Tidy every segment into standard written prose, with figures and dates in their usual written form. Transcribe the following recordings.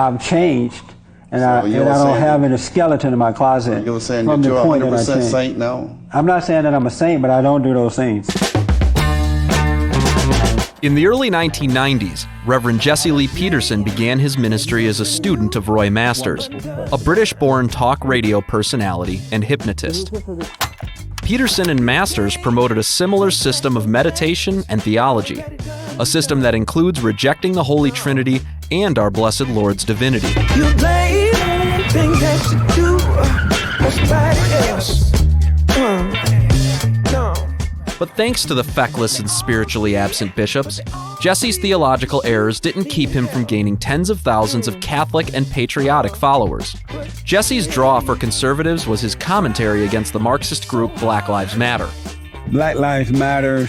I've changed, and I don't have any skeleton in my closet. You were saying from that the you're point that I 100% changed. saint now? I'm not saying that I'm a saint, but I don't do those things. In the early 1990s, Reverend Jesse Lee Peterson began his ministry as a student of Roy Masters, a British-born talk radio personality and hypnotist. Peterson and Masters promoted a similar system of meditation and theology, a system that includes rejecting the Holy Trinity and our blessed Lord's divinity. You blame things that you do, nobody else. No. But thanks to the feckless and spiritually absent bishops, Jesse's theological errors didn't keep him from gaining tens of thousands of Catholic and patriotic followers. Jesse's draw for conservatives was his commentary against the Marxist group Black Lives Matter. Black Lives Matter,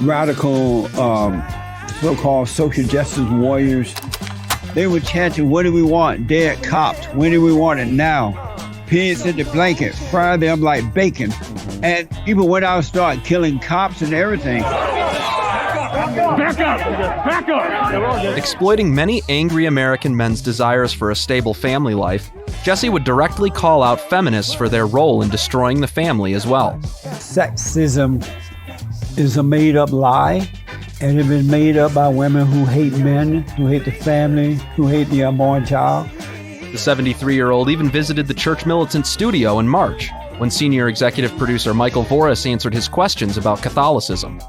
radical so-called social justice warriors, they were chanting, what do we want? Dead cops. When do we want it? Now. Pigs in the blanket, fry them like bacon. And people went out and started killing cops and everything. Back up! Exploiting many angry American men's desires for a stable family life, Jesse would directly call out feminists for their role in destroying the family as well. Sexism is a made-up lie, and it's been made up by women who hate men, who hate the family, who hate the unborn child. The 73-year-old even visited the Church Militant studio in March, when senior executive producer Michael Voris answered his questions about Catholicism.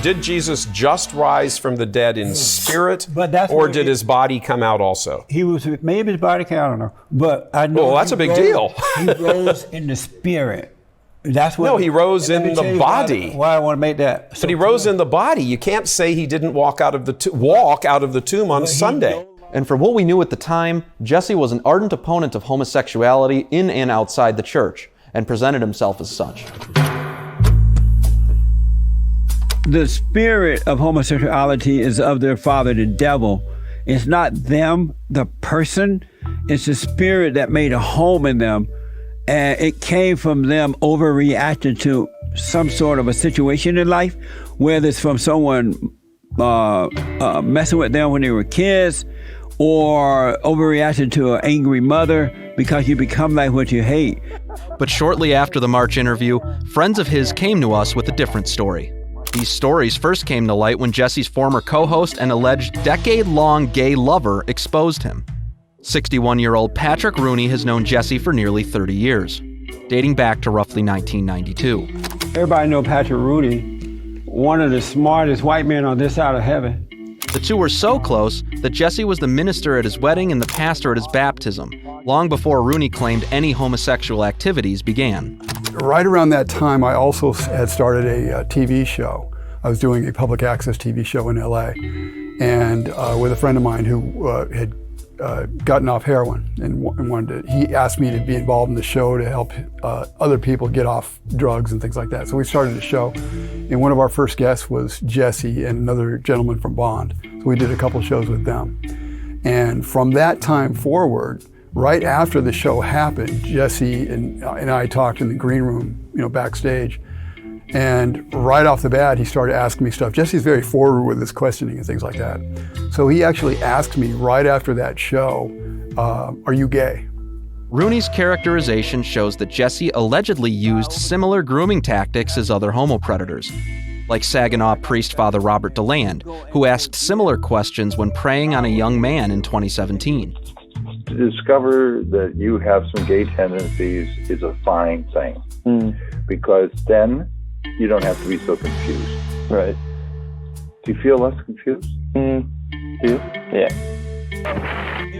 Did Jesus just rise from the dead in spirit, But or did his body come out also? He was, maybe his body count, I don't know. But I know. Well, that's a big deal. He rose in the spirit. That's what. No, he rose in the body. Why I want to make that. But he rose in the body. You can't say he didn't walk out of the tomb on Sunday. And for what we knew at the time, Jesse was an ardent opponent of homosexuality in and outside the church, and presented himself as such. The spirit of homosexuality is of their father, the devil. It's not them, the person. It's the spirit that made a home in them. And it came from them overreacting to some sort of a situation in life, whether it's from someone messing with them when they were kids, or overreacting to an angry mother, because you become like what you hate. But shortly after the March interview, friends of his came to us with a different story. These stories first came to light when Jesse's former co-host and alleged decade-long gay lover exposed him. 61-year-old Patrick Rooney has known Jesse for nearly 30 years, dating back to roughly 1992. Everybody know Patrick Rooney, one of the smartest white men on this side of heaven. The two were so close that Jesse was the minister at his wedding and the pastor at his baptism, long before Rooney claimed any homosexual activities began. Right around that time, I also had started a TV show. I was doing a public access TV show in LA, and with a friend of mine who had gotten off heroin and wanted to, he asked me to be involved in the show to help other people get off drugs and things like that. So we started a show, and one of our first guests was Jesse and another gentleman from Bond. So we did a couple shows with them. And from that time forward, right after the show happened, Jesse and I talked in the green room, backstage. And right off the bat, he started asking me stuff. Jesse's very forward with his questioning and things like that. So he actually asked me right after that show, are you gay? Rooney's characterization shows that Jesse allegedly used similar grooming tactics as other homo predators, like Saginaw priest Father Robert DeLand, who asked similar questions when preying on a young man in 2017. To discover that you have some gay tendencies is a fine thing, because then you don't have to be so confused. Right. Do you feel less confused? Do you? Yeah.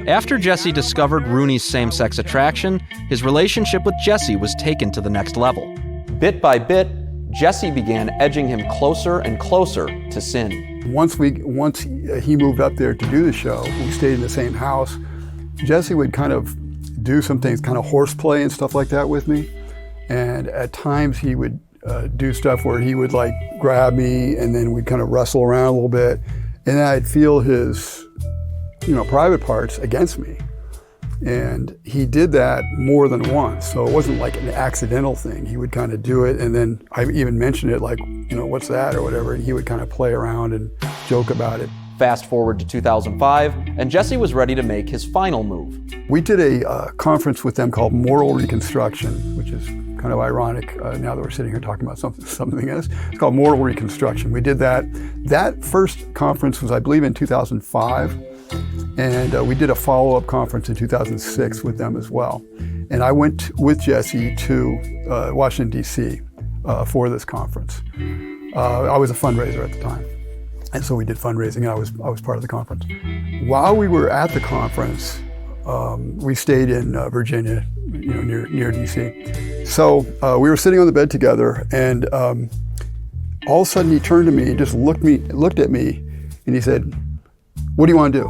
After Jesse discovered Rooney's same-sex attraction, his relationship with Jesse was taken to the next level. Bit by bit, Jesse began edging him closer and closer to sin. Once he moved up there to do the show, we stayed in the same house. Jesse would kind of do some things, kind of horseplay and stuff like that with me. And at times he would do stuff where he would like grab me and then we'd kind of wrestle around a little bit. And then I'd feel his, private parts against me. And he did that more than once. So it wasn't like an accidental thing. He would kind of do it. And then I even mentioned it like, what's that or whatever. And he would kind of play around and joke about it. Fast forward to 2005, and Jesse was ready to make his final move. We did a conference with them called Moral Reconstruction, which is kind of ironic now that we're sitting here talking about something else. It's called Moral Reconstruction. We did that. That first conference was, I believe, in 2005, and we did a follow-up conference in 2006 with them as well. And I went with Jesse to Washington, D.C. For this conference. I was a fundraiser at the time. And so we did fundraising, and I was part of the conference. While we were at the conference, we stayed in Virginia, near DC. So we were sitting on the bed together, and all of a sudden he turned to me and just looked at me, and he said, "What do you want to do?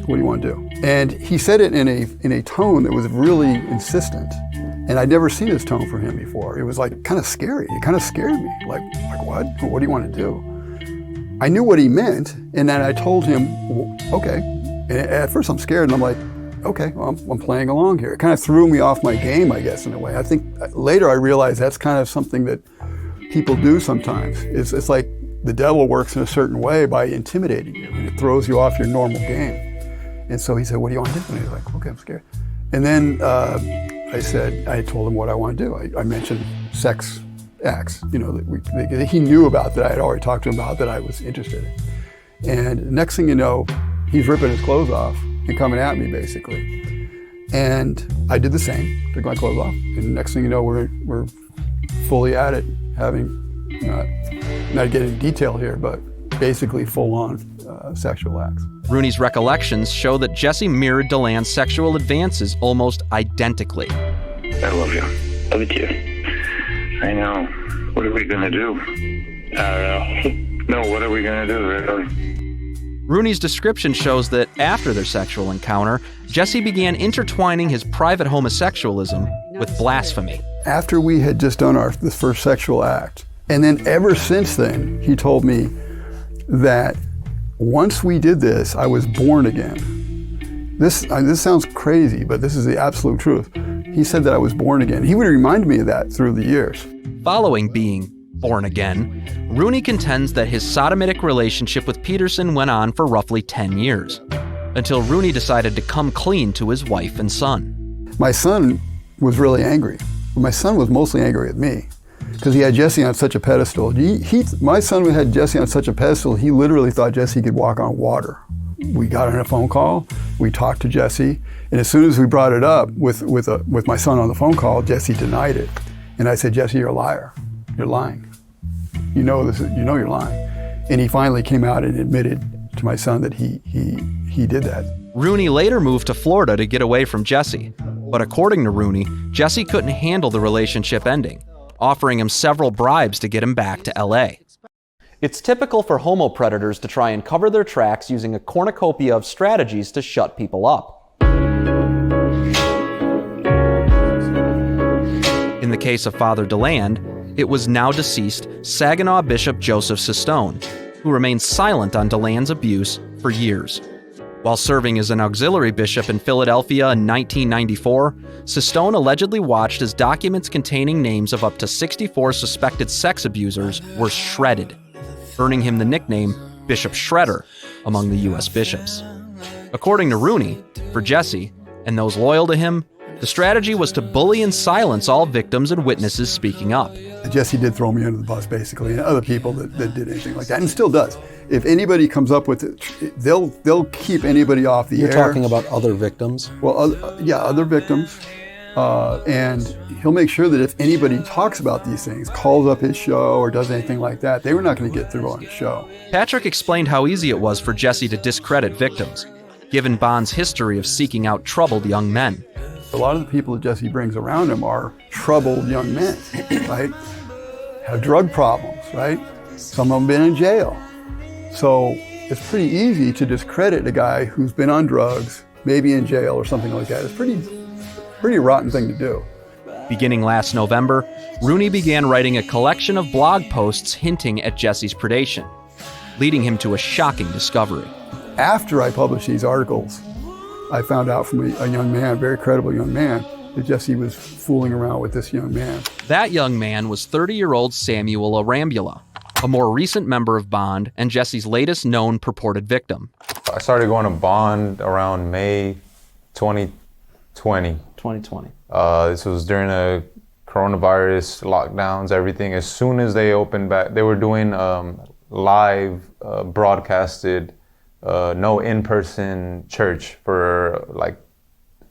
What do you want to do?" And he said it in a tone that was really insistent. And I'd never seen this tone from him before. It was like kind of scary. It kind of scared me. Like what? What do you want to do? I knew what he meant, and then I told him, okay. And at first I'm scared, and I'm like, okay, well, I'm playing along here. It kind of threw me off my game, I guess, in a way. I think later I realized that's kind of something that people do sometimes. It's like the devil works in a certain way by intimidating you, and it throws you off your normal game. And so he said, "What do you want to do?" And he was like, "Okay, I'm scared." And then I told him what I want to do. I mentioned sex acts, that he knew about, that I had already talked to him about, that I was interested in. And next thing you know, he's ripping his clothes off and coming at me, basically. And I did the same, took my clothes off. And next thing you know, we're fully at it, having, not getting into detail here, but basically full-on sexual acts. Rooney's recollections show that Jesse mirrored DeLand's sexual advances almost identically. I love you. Love you too. I know. What are we gonna do? I don't know. No, what are we gonna do, really? Rooney's description shows that after their sexual encounter, Jesse began intertwining his private homosexualism with blasphemy. After we had just done this first sexual act, and then ever since then, he told me that once we did this, I was born again. This sounds crazy, but this is the absolute truth. He said that I was born again. He would remind me of that through the years. Following being born again, Rooney contends that his sodomitic relationship with Peterson went on for roughly 10 years, until Rooney decided to come clean to his wife and son. My son was really angry. My son was mostly angry at me, because he had Jesse on such a pedestal. My son had Jesse on such a pedestal, he literally thought Jesse could walk on water. We got on a phone call, we talked to Jesse, and as soon as we brought it up with my son on the phone call, Jesse denied it. And I said, "Jesse, you're a liar. You're lying. You know you're lying." And he finally came out and admitted to my son that he did that. Rooney later moved to Florida to get away from Jesse. But according to Rooney, Jesse couldn't handle the relationship ending, offering him several bribes to get him back to LA. It's typical for homo predators to try and cover their tracks using a cornucopia of strategies to shut people up. In the case of Father DeLand, it was now deceased Saginaw Bishop Joseph Sistone, who remained silent on DeLand's abuse for years. While serving as an auxiliary bishop in Philadelphia in 1994, Sistone allegedly watched as documents containing names of up to 64 suspected sex abusers were shredded, earning him the nickname Bishop Shredder among the U.S. bishops. According to Rooney, for Jesse and those loyal to him, the strategy was to bully and silence all victims and witnesses speaking up. Jesse did throw me under the bus, basically, and other people that did anything like that, and still does. If anybody comes up with it, they'll keep anybody off the air. You're talking about other victims? Well, other victims. And he'll make sure that if anybody talks about these things, calls up his show or does anything like that, they were not going to get through on his show. Patrick explained how easy it was for Jesse to discredit victims, given Bond's history of seeking out troubled young men. A lot of the people that Jesse brings around him are troubled young men, right? Have drug problems, right? Some of them been in jail. So it's pretty easy to discredit a guy who's been on drugs, maybe in jail or something like that. It's pretty rotten thing to do. Beginning last November, Rooney began writing a collection of blog posts hinting at Jesse's predation, leading him to a shocking discovery. After I published these articles, I found out from a young man, a very credible young man, that Jesse was fooling around with this young man. That young man was 30-year-old Samuel Arambula, a more recent member of Bond and Jesse's latest known purported victim. I started going to Bond around May 2020. 2020. This was during the coronavirus lockdowns, everything. As soon as they opened back, they were doing live broadcasted, no in-person church for like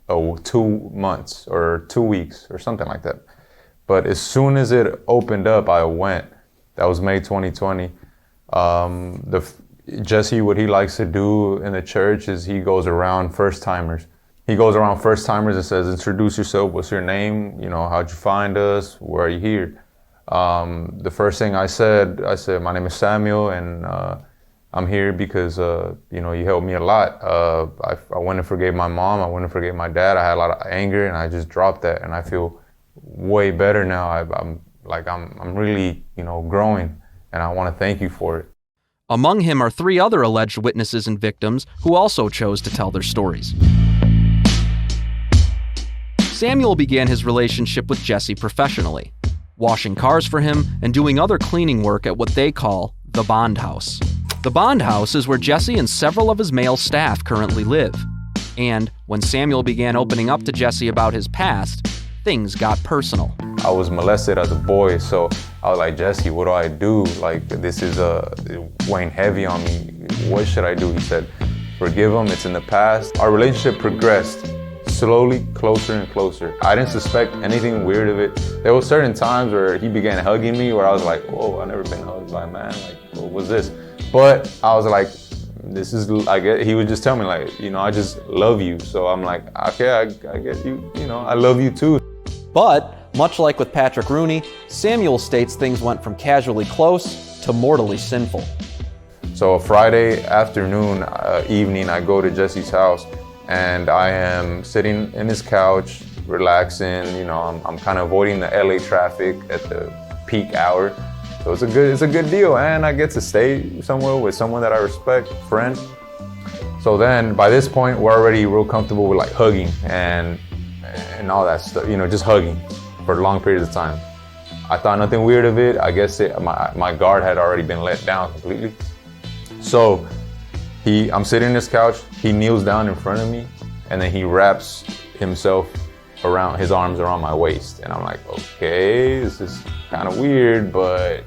2 months or 2 weeks or something like that. But as soon as it opened up, I went. That was May 2020. Jesse, what he likes to do in the church is he goes around first-timers. He goes around first-timers and says, introduce yourself, what's your name, how'd you find us, where are you here? The first thing I said, my name is Samuel, and I'm here because, you helped me a lot. I went and forgave my mom, I went and forgave my dad, I had a lot of anger, and I just dropped that, and I feel way better now. I'm really, growing, and I want to thank you for it. Among him are 3 other alleged witnesses and victims who also chose to tell their stories. Samuel began his relationship with Jesse professionally, washing cars for him and doing other cleaning work at what they call the Bond House. The Bond House is where Jesse and several of his male staff currently live. And when Samuel began opening up to Jesse about his past, things got personal. I was molested as a boy, so I was like, Jesse, what do I do? Like, this is weighing heavy on me. What should I do? He said, forgive him, it's in the past. Our relationship progressed slowly, closer and closer. I didn't suspect anything weird of it. There were certain times where he began hugging me where I was like, whoa, I've never been hugged by a man. Like, what was this? But I was like, he would just tell me like, I just love you. So I'm like, okay, I get you, I love you too. But, much like with Patrick Rooney, Samuel states things went from casually close to mortally sinful. So a Friday afternoon, evening, I go to Jesse's house and I am sitting in his couch, relaxing, I'm kind of avoiding the LA traffic at the peak hour. So it's a good deal, and I get to stay somewhere with someone that I respect, friend. So then by this point, we're already real comfortable with like hugging and all that stuff, just hugging for long periods of time. I thought nothing weird of it. I guess my guard had already been let down completely. So I'm sitting on this couch, he kneels down in front of me, and then he wraps himself around, his arms around my waist. And I'm like, okay, this is kind of weird, but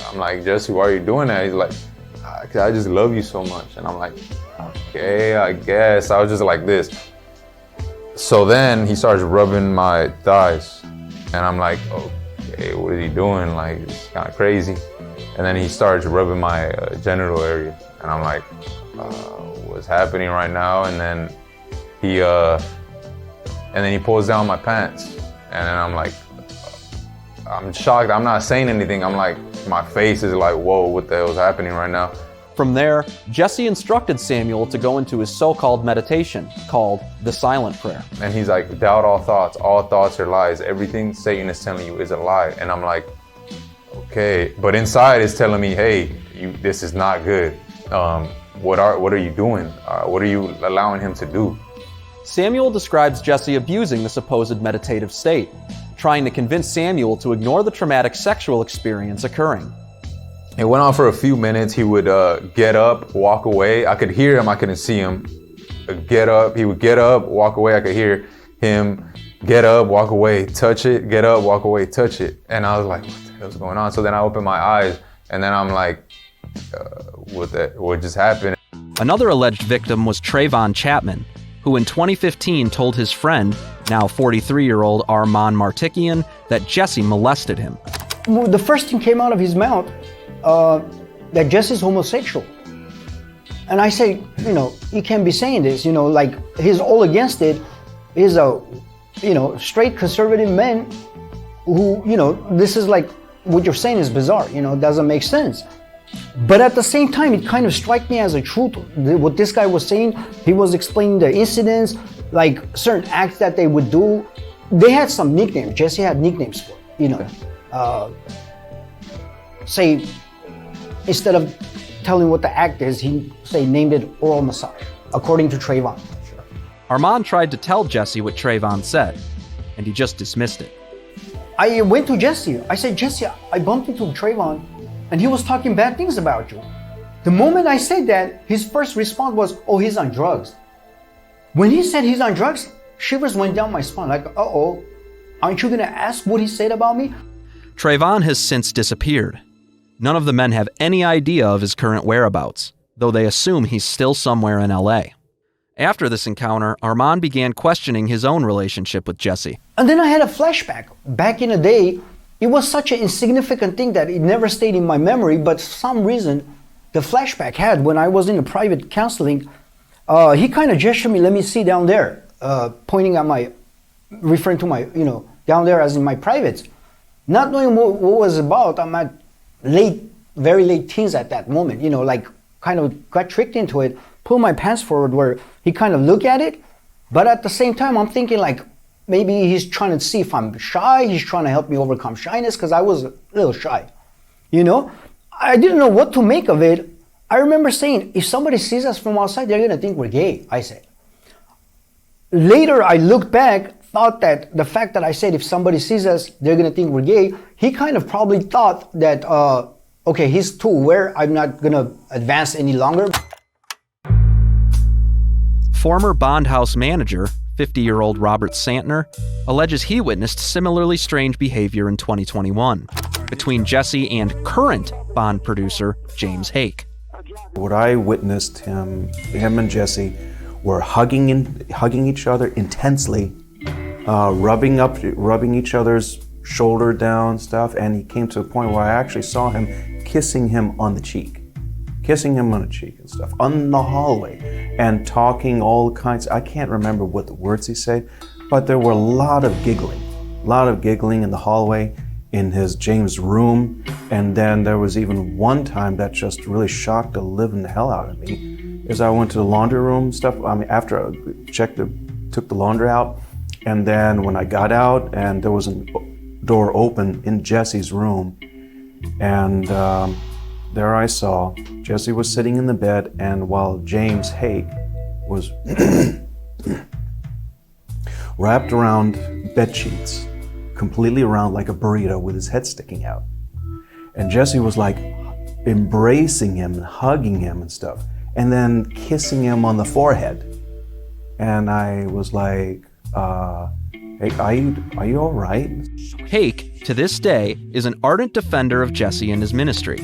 I'm like, Jesse, why are you doing that? He's like, I just love you so much. And I'm like, okay, I guess. I was just like this. So then he starts rubbing my thighs, and I'm like, okay, what is he doing? Like, it's kind of crazy. And then he starts rubbing my genital area, and I'm like, what's happening right now? And then he pulls down my pants, and then I'm like, I'm shocked. I'm not saying anything. I'm like, my face is like, whoa, what the hell is happening right now? From there, Jesse instructed Samuel to go into his so-called meditation called the silent prayer. And he's like, doubt all thoughts are lies. Everything Satan is telling you is a lie. And I'm like, okay, but inside it's telling me, hey, this is not good. What are you doing? What are you allowing him to do? Samuel describes Jesse abusing the supposed meditative state, trying to convince Samuel to ignore the traumatic sexual experience occurring. It went on for a few minutes. He would get up, walk away. I could hear him, I couldn't see him. He would get up, walk away. I could hear him get up, walk away, touch it, get up, walk away, touch it. And I was like, what the hell's going on? So then I opened my eyes, and then I'm like, what just happened? Another alleged victim was Trayvon Chapman, who in 2015 told his friend, now 43-year-old Armand Martikian, that Jesse molested him. The first thing came out of his mouth, that Jesse's homosexual. And I say, you can't be saying this, like he's all against it. He's a, straight conservative man who, this is like, what you're saying is bizarre, doesn't make sense. But at the same time, it kind of struck me as a truth. What this guy was saying, he was explaining the incidents, like certain acts that they would do. They had some nicknames. Jesse had nicknames for it, Say, instead of telling what the act is, he named it oral massage, according to Trayvon. Armand tried to tell Jesse what Trayvon said, and he just dismissed it. I went to Jesse. I said, Jesse, I bumped into Trayvon, and he was talking bad things about you. The moment I said that, his first response was, oh, he's on drugs. When he said he's on drugs, shivers went down my spine, like, uh-oh, aren't you gonna ask what he said about me? Trayvon has since disappeared. None of the men have any idea of his current whereabouts, though they assume he's still somewhere in LA. After this encounter, Armand began questioning his own relationship with Jesse. And then I had a flashback. Back in the day, it was such an insignificant thing that it never stayed in my memory, but for some reason, the flashback had, when I was in a private counseling, he kind of gestured me, let me see down there, pointing at my, referring to my, down there as in my privates. Not knowing what was about, I'm at very late teens at that moment, kind of got tricked into it, pulled my pants forward where he kind of looked at it, but at the same time, I'm thinking like, maybe he's trying to see if I'm shy, he's trying to help me overcome shyness, because I was a little shy, I didn't know what to make of it. I remember saying, if somebody sees us from outside, they're gonna think we're gay, I said. Later, I looked back, thought that the fact that I said, if somebody sees us, they're gonna think we're gay, he kind of probably thought that, okay, he's too aware, I'm not gonna advance any longer. Former Bond House manager, 50-year-old Robert Santner, alleges he witnessed similarly strange behavior in 2021 between Jesse and current Bond producer James Hake. What I witnessed, him and Jesse were hugging each other intensely, rubbing each other's shoulder down stuff, and he came to a point where I actually saw him kissing him on the cheek and stuff, on the hallway, and talking all kinds. I can't remember what the words he said, but there were a lot of giggling in the hallway, in his James' room, and then there was even one time that just really shocked the living hell out of me, is I went to the laundry room stuff, after I took the laundry out, and then when I got out, and there was a door open in Jesse's room, and there I saw Jesse was sitting in the bed, and while James Hake was wrapped around bed sheets, completely around like a burrito with his head sticking out. And Jesse was like embracing him and hugging him and stuff, and then kissing him on the forehead. And I was like, hey, are you all right? Hake, to this day, is an ardent defender of Jesse and his ministry,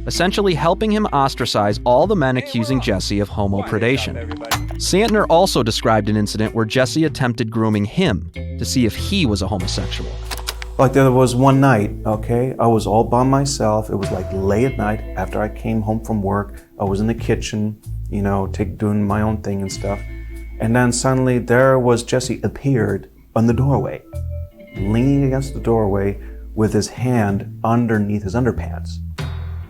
essentially helping him ostracize all the men accusing Jesse of homo predation. Santner also described an incident where Jesse attempted grooming him to see if he was a homosexual. Like there was one night, okay, I was all by myself. It was like late at night after I came home from work. I was in the kitchen, doing my own thing and stuff. And then suddenly there was Jesse appeared on the doorway, leaning against the doorway with his hand underneath his underpants.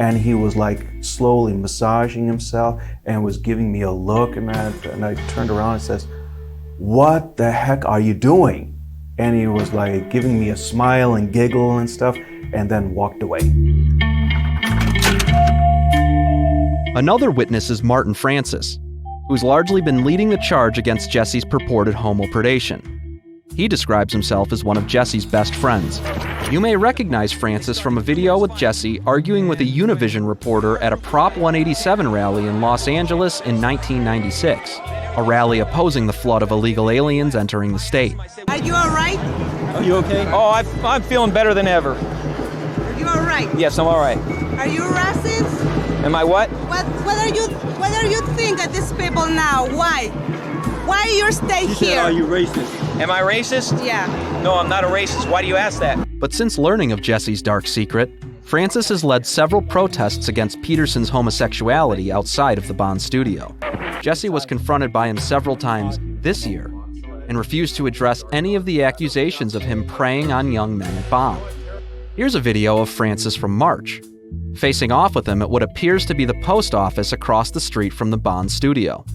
And he was like slowly massaging himself and was giving me a look, and I turned around and says, "What the heck are you doing?" And he was like giving me a smile and giggle and stuff, and then walked away. Another witness is Martin Francis, who's largely been leading the charge against Jesse's purported homo predation. He describes himself as one of Jesse's best friends. You may recognize Francis from a video with Jesse arguing with a Univision reporter at a Prop 187 rally in Los Angeles in 1996, a rally opposing the flood of illegal aliens entering the state. Are you all right? Are you okay? Oh, I'm feeling better than ever. Are you all right? Yes, I'm all right. Are you racist? Am I what? What are you think of these people now? Why? Why you stay She here? said, are you racist? Am I racist? Yeah. No, I'm not a racist. Why do you ask that? But since learning of Jesse's dark secret, Francis has led several protests against Peterson's homosexuality outside of the Bond studio. Jesse was confronted by him several times this year and refused to address any of the accusations of him preying on young men at Bond. Here's a video of Francis from March, facing off with him at what appears to be the post office across the street from the Bond studio.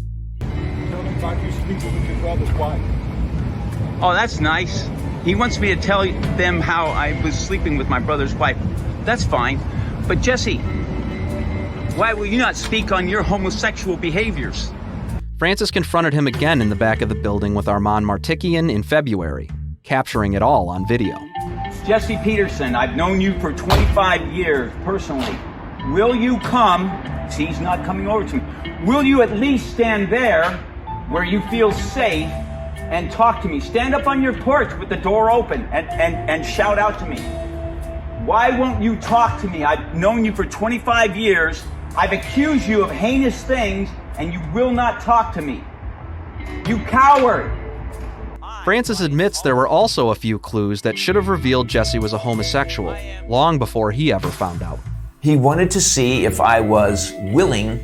Oh, that's nice. He wants me to tell them how I was sleeping with my brother's wife. That's fine. But Jesse, why will you not speak on your homosexual behaviors? Francis confronted him again in the back of the building with Armand Martikian in February, capturing it all on video. Jesse Peterson, I've known you for 25 years personally. will you come? See, he's not coming over to me. Will you at least stand there where you feel safe and talk to me? Stand up on your porch with the door open and shout out to me. Why won't you talk to me? I've known you for 25 years. I've accused you of heinous things, and you will not talk to me. You coward! Francis admits there were also a few clues that should have revealed Jesse was a homosexual, long before he ever found out. He wanted to see if I was willing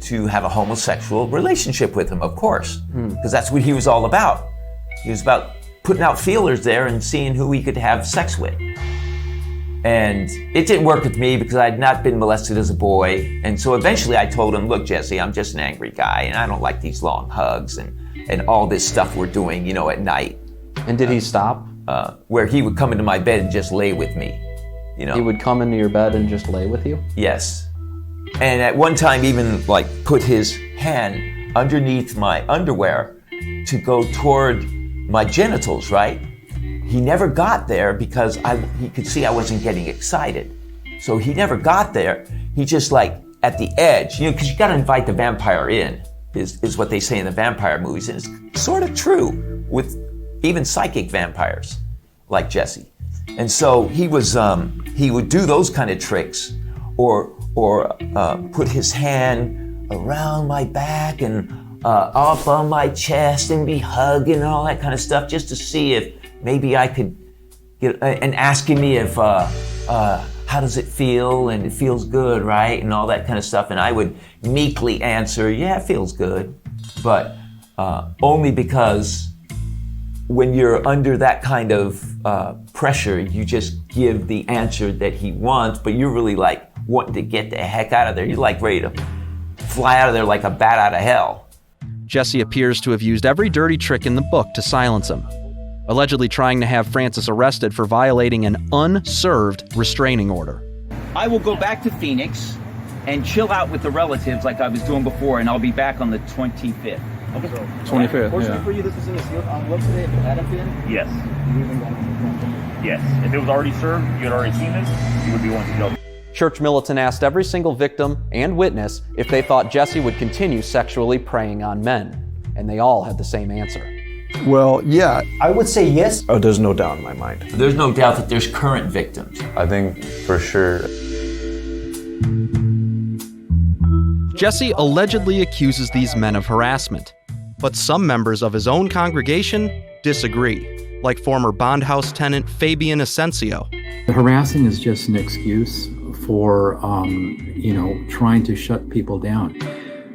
to have a homosexual relationship with him, of course, because that's what he was all about. He was about putting out feelers there and seeing who he could have sex with. And it didn't work with me because I had not been molested as a boy. And so eventually I told him, look, Jesse, I'm just an angry guy and I don't like these long hugs and all this stuff we're doing, you know, at night. And did he stop? Where he would come into my bed and just lay with me, you know. He would come into your bed and just lay with you? Yes. And at one time even like put his hand underneath my underwear to go toward my genitals, right? He never got there because he could see I wasn't getting excited. So he never got there. He just like at the edge, you know, because you got to invite the vampire in, is what they say in the vampire movies. And it's sort of true with even psychic vampires like Jesse. And so he would do those kind of tricks or put his hand around my back and up on my chest and be hugging and all that kind of stuff just to see if maybe I could get, and asking me if, how does it feel? And it feels good, right? And all that kind of stuff. And I would meekly answer, yeah, it feels good. But only because when you're under that kind of pressure, you just give the answer that he wants, but you're really like wanting to get the heck out of there. You're like ready to fly out of there like a bat out of hell. Jesse appears to have used every dirty trick in the book to silence him, allegedly trying to have Francis arrested for violating an unserved restraining order. I will go back to Phoenix and chill out with the relatives like I was doing before, and I'll be back on the 25th. Okay. 25th, yeah. For you, this is in the sealed envelope today. If it hadn't been, Yes. you even got it. Yes. If it was already served, you had already seen this, you would be going to jail. Church militant asked every single victim and witness if they thought Jesse would continue sexually preying on men, and they all had the same answer. Well, yeah. I would say yes. Oh, there's no doubt in my mind. There's no doubt that there's current victims. I think for sure. Jesse allegedly accuses these men of harassment, but some members of his own congregation disagree, like former bond house tenant Fabian Asensio. The harassing is just an excuse for, trying to shut people down.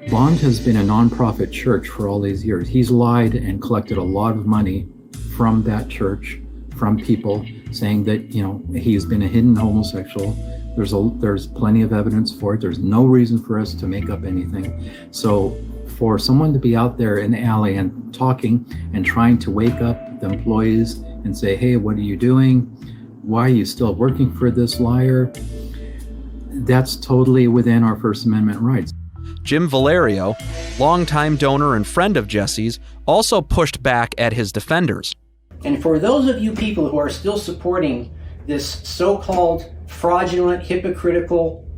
Bond has been a nonprofit church for all these years. He's lied and collected a lot of money from that church, from people saying that, he's been a hidden homosexual. There's plenty of evidence for it. There's no reason for us to make up anything. So for someone to be out there in the alley and talking and trying to wake up the employees and say, hey, what are you doing? Why are you still working for this liar? That's totally within our First Amendment rights. Jim Valerio, longtime donor and friend of Jesse's, also pushed back at his defenders. And for those of you people who are still supporting this so-called fraudulent, hypocritical,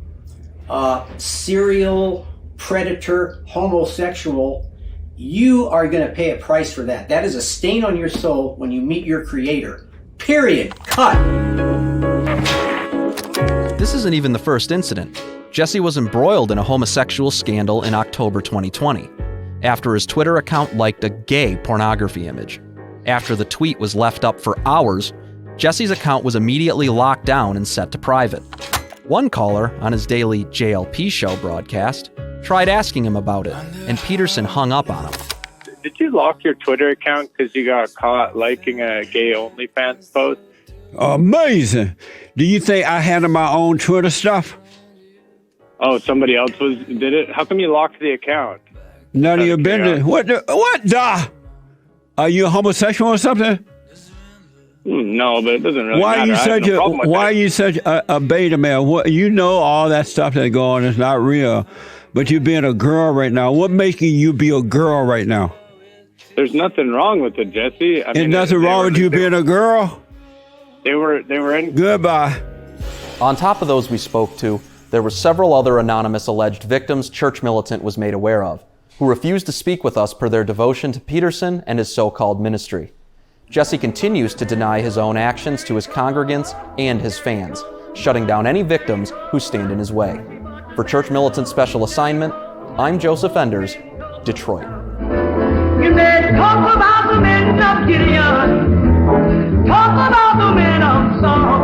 serial predator homosexual, you are going to pay a price for that. That is a stain on your soul when you meet your creator. Period. Cut. This isn't even the first incident. Jesse was embroiled in a homosexual scandal in October 2020, after his Twitter account liked a gay pornography image. After the tweet was left up for hours, Jesse's account was immediately locked down and set to private. One caller on his daily JLP show broadcast tried asking him about it, and Peterson hung up on him. Did you lock your Twitter account because you got caught liking a gay OnlyFans post? Amazing. Do you think I handle my own Twitter stuff? Oh, somebody else did it? How come you locked the account? None of your business. What the? Are you a homosexual or something? No, but it doesn't really Why matter. Are you such a beta male? What, you know all that stuff that's going on is not real, but you being a girl right now. What making you be a girl right now? There's nothing wrong with it, Jesse. There's nothing wrong with you being a girl? They were in. Goodbye. On top of those we spoke to, There were several other anonymous alleged victims Church Militant was made aware of, who refused to speak with us per their devotion to Peterson and his so-called ministry. Jesse continues to deny his own actions to his congregants and his fans, shutting down any victims who stand in his way. For Church Militant Special Assignment, I'm Joseph Enders, Detroit. You may talk about the men of Gideon, talk about the men of Saul.